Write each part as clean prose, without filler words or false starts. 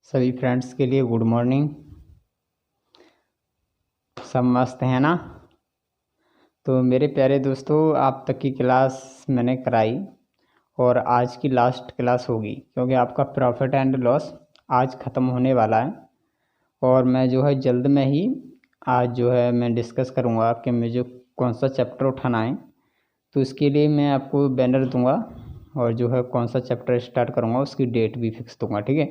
सभी फ्रेंड्स के लिए गुड मॉर्निंग। सब मस्त हैं ना। तो मेरे प्यारे दोस्तों, आप तक की क्लास मैंने कराई और आज की लास्ट क्लास होगी, क्योंकि आपका प्रॉफिट एंड लॉस आज ख़त्म होने वाला है। और मैं जो है जल्द में ही आज जो है मैं डिस्कस करूँगा कि मुझे कौन सा चैप्टर उठाना है। तो इसके लिए मैं आपको बैनर दूंगा और जो है कौन सा चैप्टर स्टार्ट करूँगा उसकी डेट भी फिक्स दूंगा, ठीक है।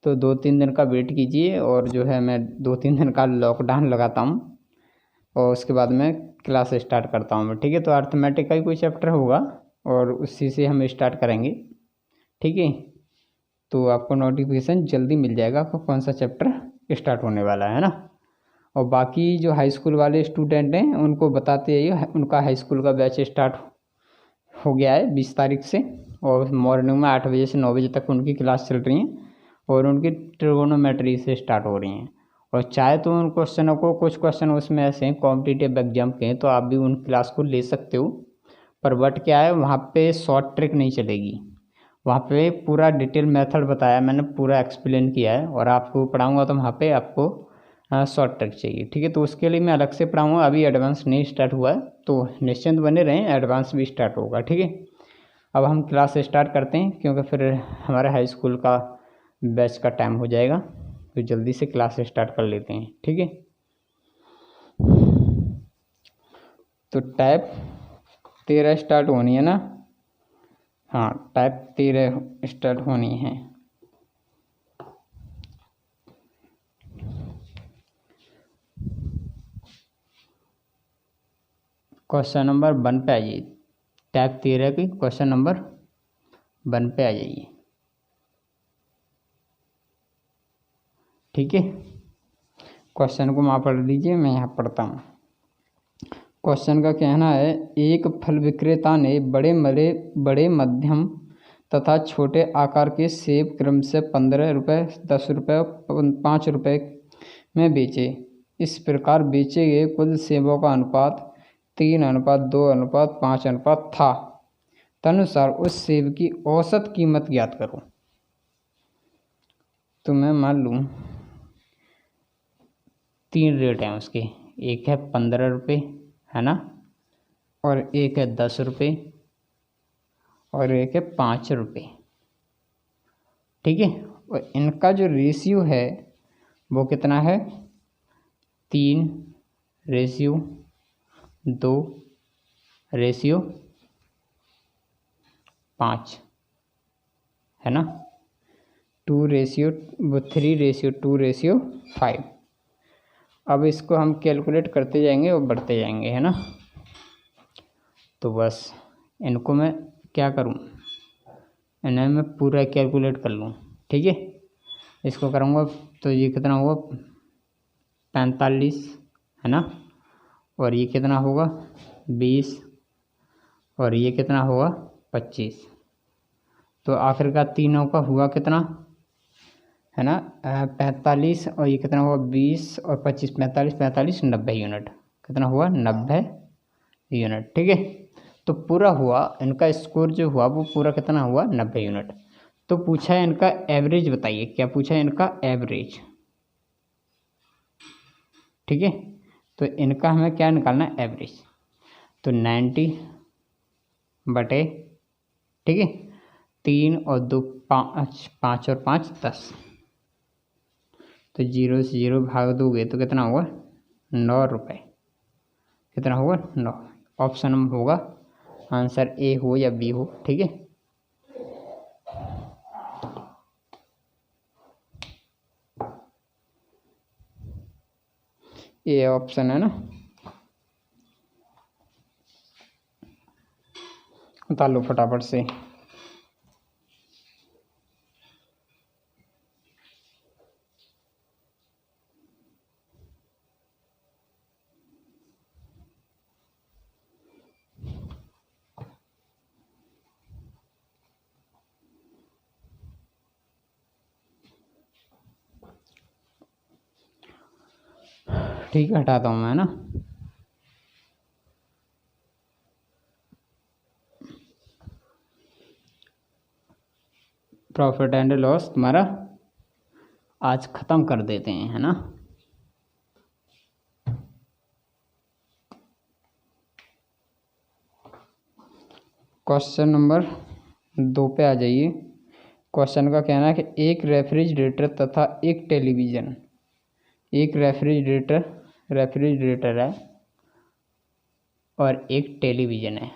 तो 2-3 दिन का वेट कीजिए और जो है मैं 2-3 दिन का लॉकडाउन लगाता हूँ और उसके बाद मैं क्लास स्टार्ट करता हूँ, ठीक है। तो अर्थमेटिक का ही कोई चैप्टर होगा और उसी से हम स्टार्ट करेंगे, ठीक है। तो आपको नोटिफिकेशन जल्दी मिल जाएगा आपको कौन सा चैप्टर स्टार्ट होने वाला है ना। और बाकी जो हाई स्कूल वाले स्टूडेंट हैं उनको बताते आइए, उनका हाई स्कूल का बैच स्टार्ट हो गया है 20 तारीख से, और मॉर्निंग में 8 बजे से 9 बजे तक उनकी क्लास चल रही हैं और उनकी ट्रिगोनोमेट्री से स्टार्ट हो रही हैं। और चाहे तो उन क्वेश्चनों को, कुछ क्वेश्चन उसमें ऐसे हैं कॉम्पिटिटिव एग्जाम के हैं, तो आप भी उन क्लास को ले सकते हो। पर बट क्या है, वहाँ पे शॉर्ट ट्रिक नहीं चलेगी। वहाँ पे पूरा डिटेल मेथड बताया मैंने, पूरा एक्सप्लेन किया है और आपको पढ़ाऊँगा तो वहाँ पे आपको शॉर्ट ट्रिक चाहिए, ठीक है। तो उसके लिए मैं अलग से पढ़ाऊँगा, अभी एडवांस नहीं स्टार्ट हुआ है, तो निश्चिंत बने रहें, एडवांस भी स्टार्ट होगा, ठीक है। अब हम क्लास स्टार्ट करते हैं क्योंकि फिर हमारे हाई स्कूल का बैच का टाइम हो जाएगा, तो जल्दी से क्लास स्टार्ट कर लेते हैं, ठीक है। तो टाइप 13 स्टार्ट होनी है ना। हाँ, टाइप 13 स्टार्ट होनी है। क्वेश्चन नंबर 1 पे आ जाइए। टाइप 13 की क्वेश्चन नंबर 1 पे आ जाइए, ठीक है। क्वेश्चन को वहाँ पढ़ लीजिए, मैं यहाँ पढ़ता हूँ। क्वेश्चन का कहना है, एक फल विक्रेता ने बड़े मध्यम तथा छोटे आकार के सेब क्रम से 15 रुपये, 10 रुपये और 5 रुपये में बेचे। इस प्रकार बेचे गए कुल सेबों का अनुपात 3:2:5 था। तदनुसार उस सेब की औसत कीमत ज्ञात करो। तो मैं मान लूँ 3 रेट हैं उसके, एक है 15 रुपये, है ना, और एक है 10 रुपये और एक है 5 रुपये, ठीक है। और इनका जो रेशियो है वो कितना है, 3:2:5, है ना। 3:2:5। अब इसको हम कैलकुलेट करते जाएंगे और बढ़ते जाएंगे, है ना। तो बस इनको मैं क्या करूं, इन्हें मैं पूरा कैलकुलेट कर लूं, ठीक है। इसको करूँगा तो ये कितना होगा, 45, है ना, और ये कितना होगा 20, और ये कितना होगा 25। तो आखिर का तीनों का हुआ कितना, है ना, 45, और ये कितना हुआ 20 और 25, 45 45 90 यूनिट, कितना हुआ 90 यूनिट, ठीक है। तो पूरा हुआ इनका स्कोर जो हुआ वो पूरा कितना हुआ 90 यूनिट। तो पूछा है इनका एवरेज, बताइए क्या पूछा है, इनका एवरेज, ठीक है। तो इनका हमें क्या निकालना है, एवरेज। तो 90 बटे, ठीक है, 3 और 2 5, 5 और 5 10। तो 0 से 0 भाग दोगे तो कितना होगा 9 रुपये, कितना होगा 9। ऑप्शन में होगा आंसर ए हो या बी हो, ठीक है। ए ऑप्शन है ना। उतार लो फटाफट से। ठीक है, हटाता हूँ मैं ना। प्रॉफिट एंड लॉस तुम्हारा आज ख़त्म कर देते हैं, है ना। क्वेश्चन नंबर 2 पे आ जाइए। क्वेश्चन का कहना है कि एक रेफ्रिजरेटर तथा एक टेलीविज़न, एक रेफ्रिजरेटर है और एक टेलीविज़न है,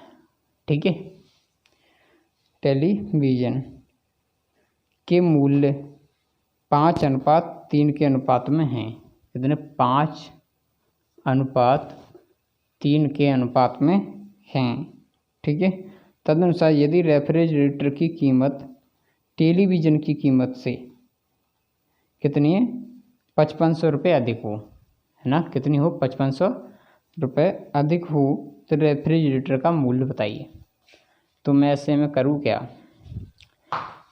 ठीक है। टेलीविज़न के मूल्य 5:3 के अनुपात में हैं। कितने? 5:3 के अनुपात में हैं, ठीक है। तदनुसार यदि रेफ्रिजरेटर की कीमत टेलीविज़न की कीमत से कितनी है? 5500 रुपये अधिक हो, है ना। कितनी हो? 5500 रुपये अधिक हो तो रेफ्रिजरेटर का मूल्य बताइए। तो मैं ऐसे में करूँ क्या?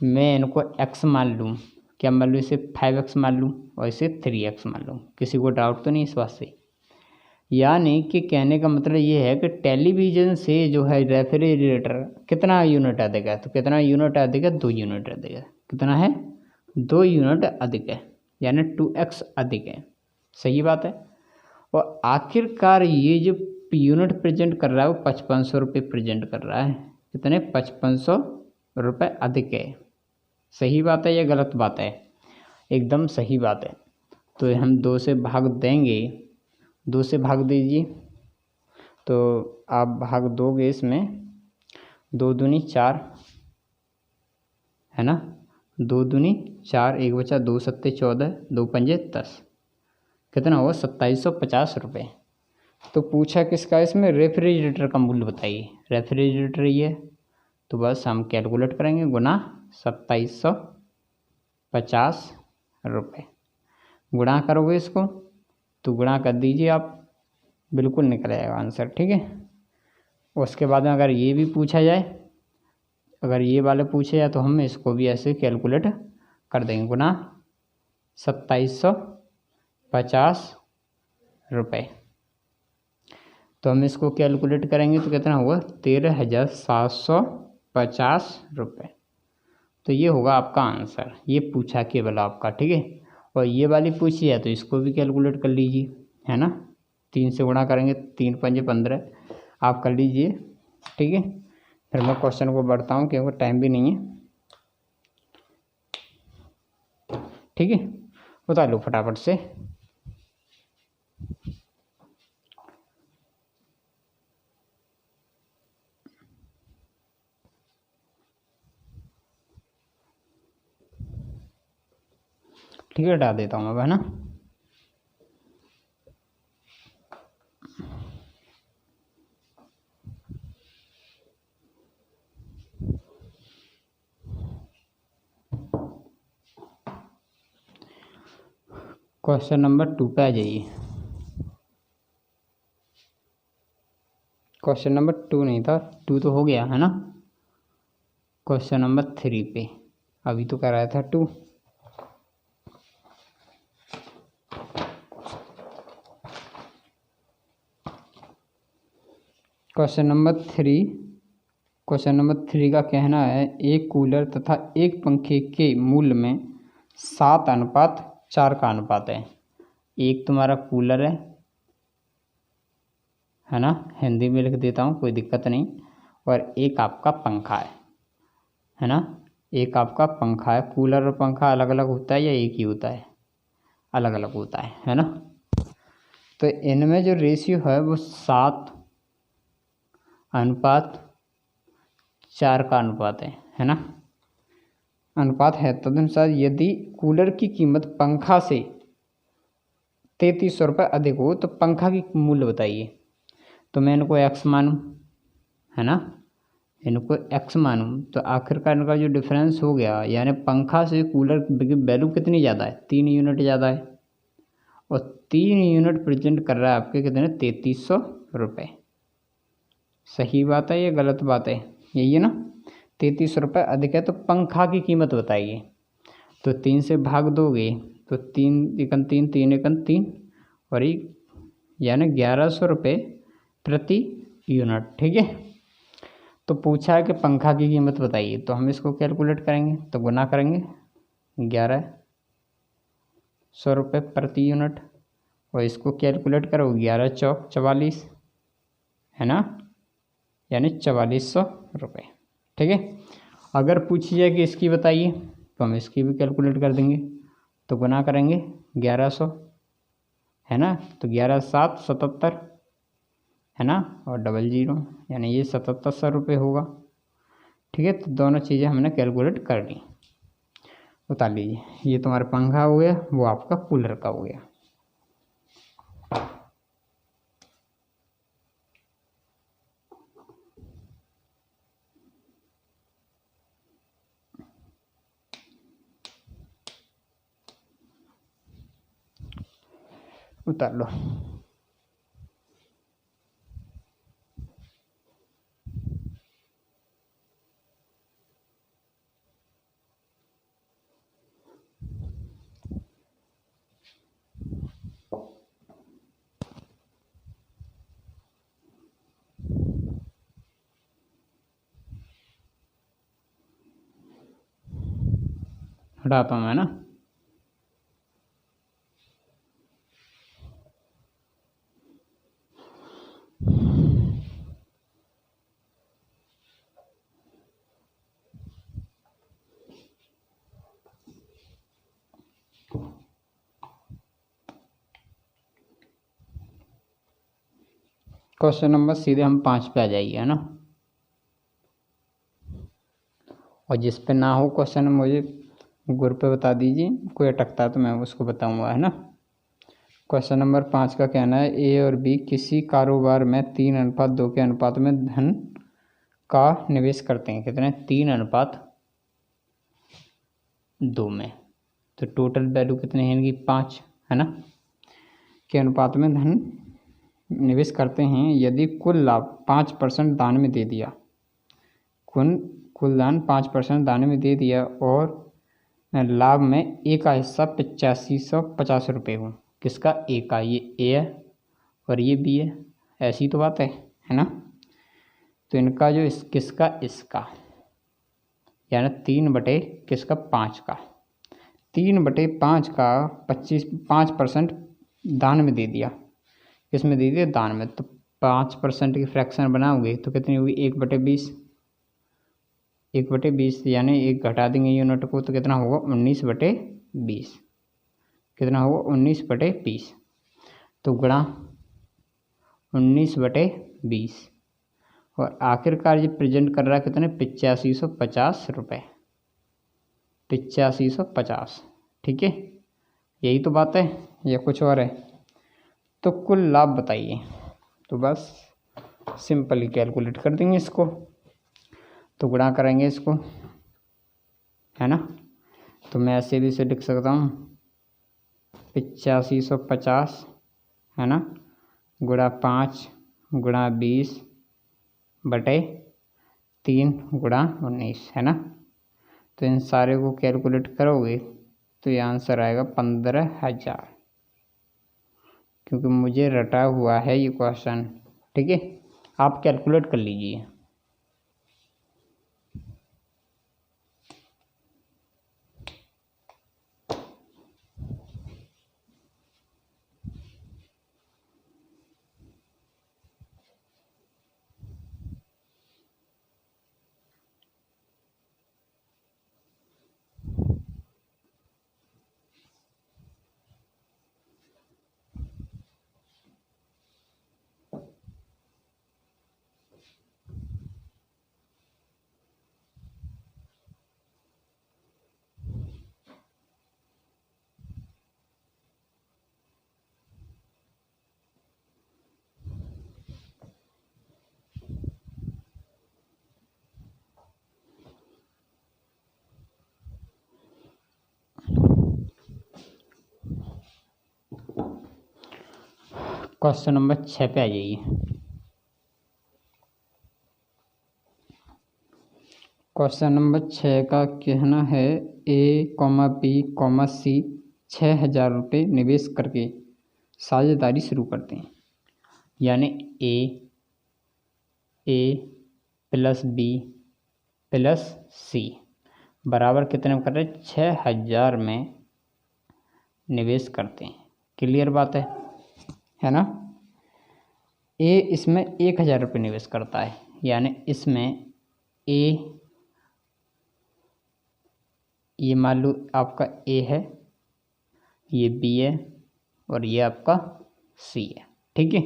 मैं इनको x मान लूँ, क्या मान लूँ? इसे 5x मान लूँ और इसे 3x मान लूँ। किसी को डाउट तो नहीं इस बात से? यानी कि कहने का मतलब ये है कि टेलीविज़न से जो है रेफ्रिजरेटर कितना यूनिट अधिक है? तो कितना यूनिट अधिक है? 2 यूनिट अधिक है। कितना है? 2 यूनिट अधिक है, यानी 2x अधिक है। सही बात है। और आखिरकार ये जो यूनिट प्रेजेंट कर रहा है वो 5500 रुपये प्रेजेंट कर रहा है। कितने? 5500 रुपये अधिक है। सही बात है या गलत बात है? एकदम सही बात है। तो हम 2 से भाग देंगे, 2 से भाग दीजिए। तो आप भाग दोगे इसमें, 2 दूनी 4, है ना। 2 दूनी 4, 1 बचा 2 सत्ते 14, 2 पंजे 10, कितना हुआ? 2750 रुपये। तो पूछा किसका? इसमें रेफ्रिजरेटर का मूल्य बताइए। रेफ्रिजरेटर ये, तो बस हम कैलकुलेट करेंगे, गुना 2750 रुपये। गुणा करोगे इसको तो गुणा कर दीजिए आप, बिल्कुल निकल आएगा आंसर, ठीक है। उसके बाद में अगर ये भी पूछा जाए, अगर ये वाले पूछे जाए तो हम इसको भी ऐसे कैलकुलेट कर देंगे, गुना 2750 रुपये। तो हम इसको कैलकुलेट करेंगे तो कितना हुआ? 13,750 रुपये। तो ये होगा आपका आंसर। ये पूछा केवल आपका, ठीक है। और ये वाली पूछी है तो इसको भी कैलकुलेट कर लीजिए, है ना। 3 से गुणा करेंगे, 3 पंजे 15, आप कर लीजिए, ठीक है। फिर मैं क्वेश्चन को बढ़ता हूँ क्योंकि टाइम भी नहीं है, ठीक है। बता लो फटाफट से। ठीक है, हटा देता हूँ अब, है ना। क्वेश्चन नंबर 2 पे आ जाइए। क्वेश्चन नंबर 2 नहीं था, 2 तो हो गया, है ना। क्वेश्चन नंबर 3 पे अभी तो कराया था 2। क्वेश्चन नंबर 3 का कहना है एक कूलर तथा एक पंखे के मूल्य में 7:4 का अनुपात है। एक तुम्हारा कूलर है ना, हिंदी में लिख देता हूँ, कोई दिक्कत नहीं। और एक आपका पंखा है ना। एक आपका पंखा है। कूलर और पंखा अलग अलग होता है या एक ही होता है? अलग अलग होता है ना। तो इनमें जो रेशियो है वो 7:4 का अनुपात है ना। अनुपात है। तदनुसार यदि कूलर की कीमत पंखा से 3300 रुपये अधिक हो तो पंखा की मूल्य बताइए। तो मैं इनको x मानूँ, है ना, इनको x मानूँ तो आखिरकार इनका जो डिफरेंस हो गया, यानी पंखा से कूलर की वैल्यू कितनी ज़्यादा है? 3 यूनिट ज़्यादा है। और 3 यूनिट प्रेजेंट कर रहा है आपके कितने? 3300 रुपये। सही बात है या गलत बात है? यही है ना। 3300 रुपये अधिक है तो पंखा की कीमत बताइए। तो 3 से भाग दोगे तो 3 एकन 3, 3 एकन 3 और एक, यानी 1100 रुपये प्रति यूनिट, ठीक है। तो पूछा है कि पंखा की कीमत बताइए, तो हम इसको कैलकुलेट करेंगे तो गुना करेंगे 11 ₹100 प्रति यूनिट, और इसको कैलकुलेट करो 11 चौक 44, है ना, यानी ₹4400। ठीक है। अगर पूछी जाए कि इसकी बताइए तो हम इसकी भी कैलकुलेट कर देंगे। तो गुना करेंगे 1100, है ना, तो 11 7 77, है ना, और डबल जीरो, यानी ये ₹7700 होगा। ठीक है। तो दोनों चीज़ें हमने कैलकुलेट कर ली। उतार लीजिए। ये तुम्हारा पंखा हो गया, वो आपका कूलर का हो गया। उतार लो। हटाता हूँ मैं ना। क्वेश्चन नंबर सीधे हम 5 पे आ जाइए, है ना। और जिस पे ना हो क्वेश्चन मुझे ग्रुप पे बता दीजिए, कोई अटकता है तो मैं उसको बताऊंगा, है ना। क्वेश्चन नंबर 5 का कहना है ए और बी किसी कारोबार में 3:2 के अनुपात में धन का निवेश करते हैं। कितने? 3:2 में। तो टोटल वैल्यू कितने हैं इनकी? 5, है ना, के अनुपात में धन निवेश करते हैं। यदि कुल लाभ 5% दान में दे दिया, कुल दान 5% दान में दे दिया और लाभ में ए का हिस्सा 8550 हो। किसका? ए का। ये ए है और ये बी है, ऐसी तो बात है ना। तो इनका जो किसका? इसका, यानी 3 बटे किसका? 5 का। 3/5 का 5% दान में दे दिया। किस में दे दिया? दान में। तो 5% की फ्रैक्शन बनाओगे तो कितनी होगी? 1/20। 1/20 यानी 1 घटा देंगे यूनिट को तो कितना होगा? 19/20। कितना होगा? 19/20। तो गुणा 19/20, और आखिरकार ये प्रेजेंट कर रहा है कितने? 8550 रुपये। 8550। ठीक है। यही तो बात है या कुछ और है? तो कुल लाभ बताइए। तो बस सिंपली कैलकुलेट कर देंगे इसको। तो गुणा करेंगे इसको, है ना। तो मैं ऐसे भी इसे लिख सकता हूँ 8550, है ना, गुणा 5 गुणा 20/3 गुणा 19, है ना। तो इन सारे को कैलकुलेट करोगे तो ये आंसर आएगा 15,000, क्योंकि मुझे रटा हुआ है ये क्वेश्चन। ठीक है। आप कैलकुलेट कर लीजिए। क्वेश्चन नंबर 6 पे आ जाइए। क्वेश्चन नंबर 6 का कहना है A, B, C 6,000 रुपये निवेश करके साझेदारी शुरू करते हैं। यानी ए प्लस बी प्लस सी बराबर कितने में कर रहे हैं? 6,000 में निवेश करते हैं। क्लियर बात है ना। ए इसमें 1000 रुपये निवेश करता है, यानी इसमें ए, ये मान लो आपका ए है, ये बी है और ये आपका सी है। ठीक है,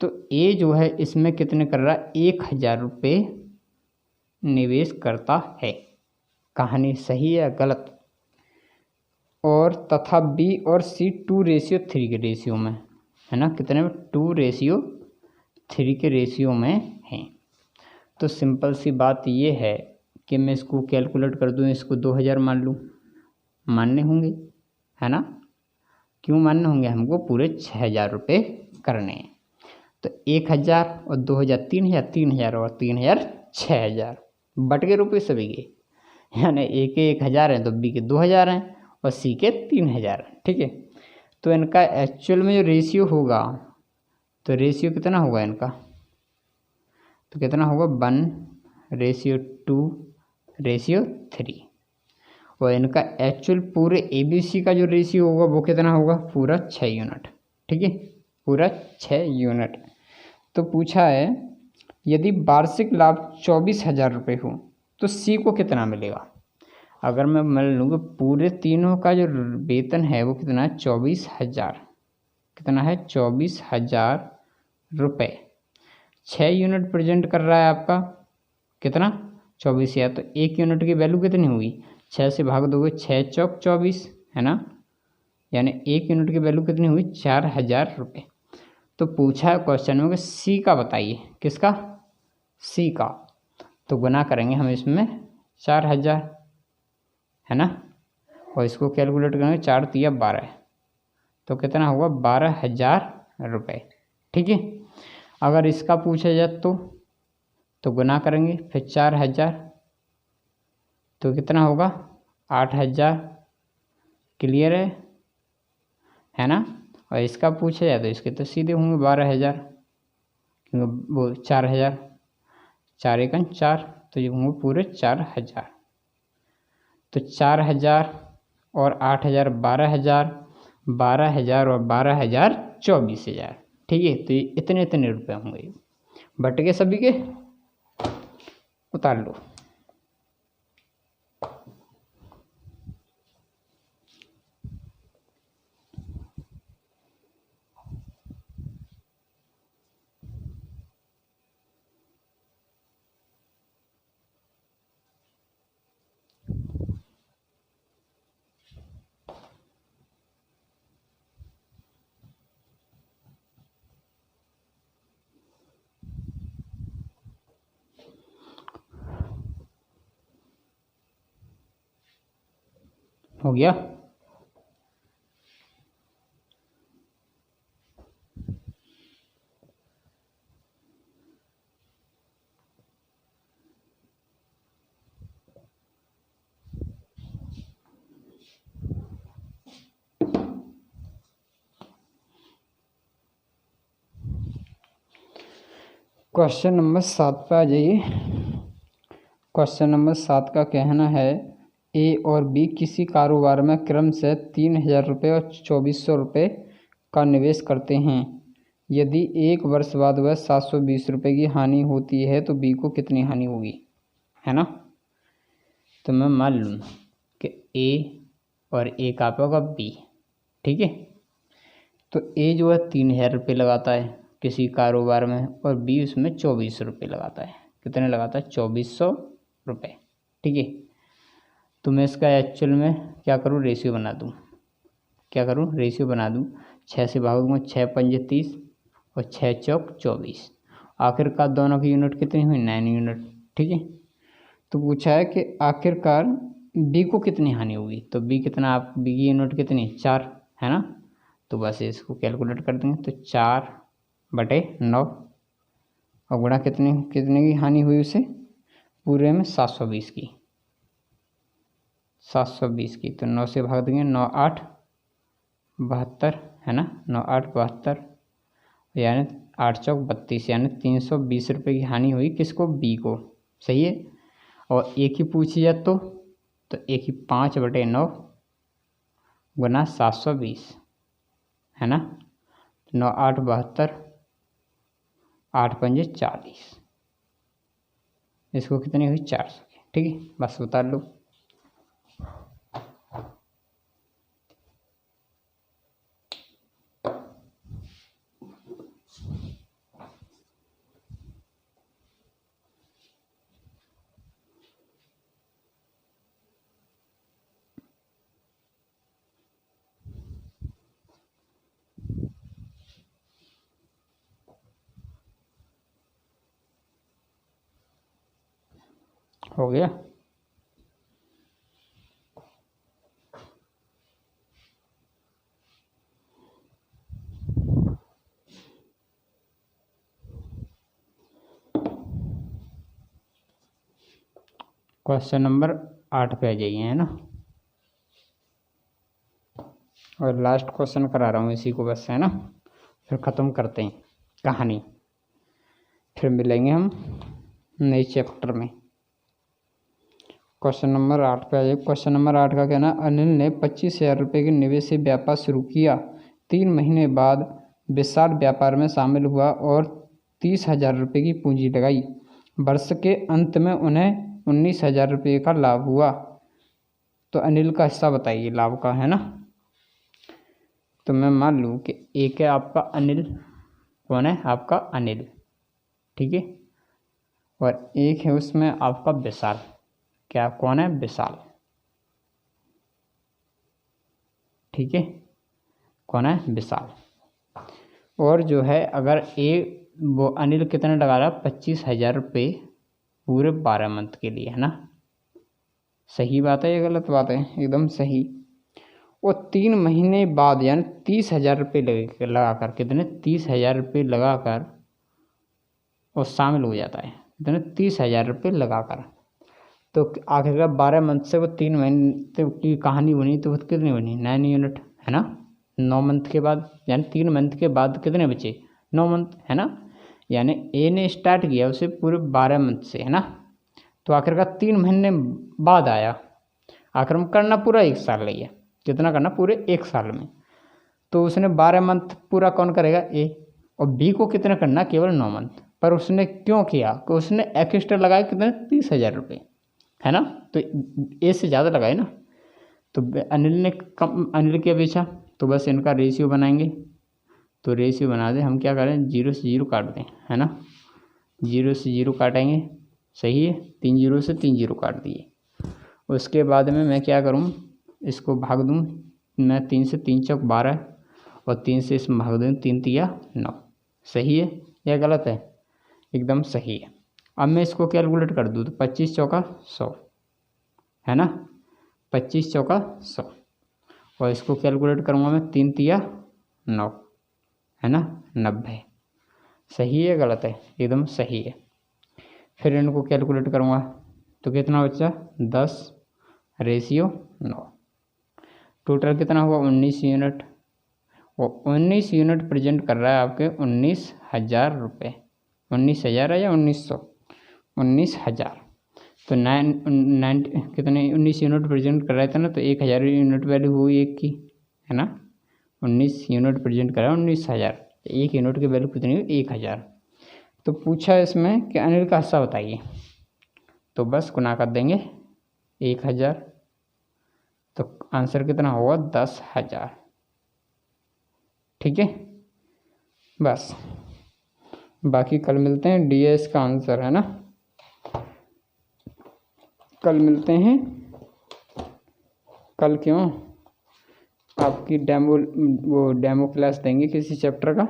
तो ए जो है इसमें कितने कर रहा है, 1000 रुपये निवेश करता है। कहानी सही है गलत। और तथा बी और सी 2:3 के रेशियो में है ना, कितने में, 2:3 के रेशियो में हैं। तो सिंपल सी बात ये है कि मैं इसको कैलकुलेट कर दूँ, इसको 2000 मान लूँ, मानने होंगे है ना। क्यों मानने होंगे, हमको पूरे 6000 रुपये करने हैं। तो 1000 और 2000 3000, 3000 और 3000 6000, बट के रुपये सभी के, यानी ए के 1000 हैं तो बी के 2000 हैं और सी के 3000 हैं। ठीक है, तो इनका एक्चुअल में जो रेशियो होगा, तो रेशियो कितना होगा इनका, तो कितना होगा 1:2:3। और इनका एक्चुअल पूरे ABC का जो रेशियो होगा वो कितना होगा, पूरा 6 यूनिट। ठीक है, पूरा 6 यूनिट। तो पूछा है यदि वार्षिक लाभ 24,000 रुपये हो तो सी को कितना मिलेगा। अगर मैं मान लूँगा पूरे तीनों का जो वेतन है वो कितना है, 24,000, कितना है 24,000 रुपये। 6 यूनिट प्रेजेंट कर रहा है आपका, कितना 24,000, तो 1 यूनिट की वैल्यू कितनी हुई, 6 से भाग दोगे, 6 चौक 24 है ना, यानी 1 यूनिट की वैल्यू कितनी हुई, 4,000 रुपये। तो पूछा है क्वेश्चन में कि सी का बताइए, किसका, सी का। तो गुना करेंगे हम इसमें 4,000 है ना, और इसको कैलकुलेट करेंगे, 4 तिया 12, तो कितना होगा 12,000 रुपये। ठीक है, अगर इसका पूछा जाए तो गुना करेंगे फिर 4,000, तो कितना होगा 8,000। क्लियर है ना। और इसका पूछा जाए तो इसके तो सीधे होंगे 12,000, क्योंकि वो 4,000, 4 एकन 4, तो ये होंगे पूरे 4,000। तो 4,000 और 8,000 12,000, 12,000 और 12,000 24,000। ठीक है, तो ये इतने इतने रुपये होंगे, बट के सभी के उतार लो। हो गया। क्वेश्चन नंबर 7 पे आ जाइए। क्वेश्चन नंबर 7 का कहना है ए और बी किसी कारोबार में क्रम से 3,000 रुपये और 2,400 रुपये का निवेश करते हैं। यदि 1 वर्ष बाद वह 720 रुपये की हानि होती है तो बी को कितनी हानि होगी, है ना। तो मैं मान लूँ कि ए और ए का होगा बी। ठीक है, तो ए जो है 3,000 रुपये लगाता है किसी कारोबार में, और बी उसमें 2,400 रुपये लगाता है। कितने लगाता है, 2,400 रुपये। ठीक है, तो मैं इसका एक्चुअल में क्या करूँ, रेशियो बना दूँ। क्या करूँ, रेशियो बना दूँ। 6 से भाग दूँगा, 6 पंजे 30 और 6 चौक 24। आखिरकार दोनों की यूनिट कितनी हुई, 9 यूनिट। ठीक है, तो पूछा है कि आखिरकार बी को कितनी हानि होगी। तो बी कितना, आप बी की यूनिट कितनी, 4 है ना। तो बस इसको कैलकुलेट कर देंगे, तो 4/9 और गुणा कितने की हानि हुई उसे, पूरे में 720 की, 720 की। तो 9 से भाग देंगे, 9 8 72 है ना, 9 8 72, यानी 8 चौक 32, यानी 320 रुपये की हानि हुई किसको, बी को। सही है। और एक ही पूछी जाए तो एक ही 5/9 गुना 720 है ना। 9 8 72, 8 5 40, इसको कितनी हुई 400 की। ठीक है, बस उतार लो। हो गया। क्वेश्चन नंबर 8 पे आ जाइए, है ना। और लास्ट क्वेश्चन करा रहा हूँ इसी को, बस है ना, फिर ख़त्म करते हैं कहानी, फिर मिलेंगे हम नए चैप्टर में। क्वेश्चन नंबर 8 पे आ जाइए। क्वेश्चन नंबर 8 का कहना, अनिल ने 25,000 रुपये के निवेश से व्यापार शुरू किया। 3 महीने बाद विशाल व्यापार में शामिल हुआ और 30,000 रुपये की पूंजी लगाई। वर्ष के अंत में उन्हें 19,000 रुपये का लाभ हुआ। तो अनिल का हिस्सा बताइए लाभ का, है ना। तो मैं मान लूँ कि एक है आपका अनिल, कौन है आपका अनिल, ठीक है, और एक है उसमें आपका विशाल। क्या, कौन है, विशाल, ठीक है, कौन है, विशाल। और जो है अगर वो अनिल कितने लगा रहा, 25,000 रुपये पूरे 12 मंथ के लिए, है ना। सही बात है, ये गलत बात है, एकदम सही। और 3 महीने बाद यानी 30,000 रुपये लगाकर, कितने, 30,000 रुपये लगाकर वो शामिल हो जाता है, कितने, 30,000 रुपये लगाकर। तो आखिरकार 12 मंथ से वो 3 महीने की कहानी बनी, तो वो कितनी बनी, 9 यूनिट, है ना। 9 मंथ के बाद यानी 3 मंथ के बाद कितने बचे, 9 मंथ, है ना। यानी ए ने स्टार्ट किया उसे पूरे 12 मंथ से, है ना। तो आखिरकार 3 महीने बाद आया। आखिर में करना पूरा 1 साल लिया, कितना करना, पूरे 1 साल में। तो उसने 12 मंथ पूरा कौन करेगा, ए। और बी को कितना करना, केवल 9 मंथ। पर उसने क्यों किया, कि उसने एक्स्ट्रा लगाया कितने, 30,000 रुपये, है ना। तो ए से ज़्यादा लगाए ना। तो अनिल ने कम, अनिल क्या बेचा, तो बस इनका रेशियो बनाएंगे। तो रेशियो बना दे, हम क्या करें, 0 से 0 काट दें, है ना। 0 से 0 काटेंगे, सही है, 3 0 से 3 0 काट दिए। उसके बाद में मैं क्या करूँ, इसको भाग दूँ मैं, 3 से 3 चौक 12 और 3 से इसमें भाग दूँ, 3 तिया 9। सही है या गलत है, एकदम सही है। अब मैं इसको कैलकुलेट कर दूँ तो 25 चौका 100, है ना, 25 चौका 100। और इसको कैलकुलेट करूँगा मैं, 3 तिया 9, है ना, 90। सही है गलत है, एकदम सही है। फिर इनको कैलकुलेट करूँगा तो कितना बचा, 10 रेशियो 9। टोटल कितना हुआ, 19 यूनिट। और 19 यूनिट प्रेजेंट कर रहा है आपके 19,000 रुपये। 19,000 है या 1900, 19,000। तो 9 कितने, 19 यूनिट प्रेजेंट कर रहे थे ना, तो 1,000 यूनिट वैल्यू हुई एक की, है ना। 19 यूनिट प्रेजेंट कर रहा है, 19,000, 1 यूनिट की वैल्यू कितनी हुई, 1,000। तो पूछा इसमें कि अनिल का हिस्सा बताइए, तो बस गुना कर देंगे 1,000, तो आंसर कितना होगा, 10,000। ठीक है, बस बाकी कल मिलते हैं, डीएस का आंसर, है ना। कल मिलते हैं, कल क्यों, आपकी डेमो क्लास देंगे किसी चैप्टर का,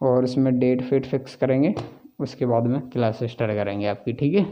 और उसमें डेट फिक्स करेंगे। उसके बाद में क्लास स्टार्ट करेंगे आपकी, ठीक है।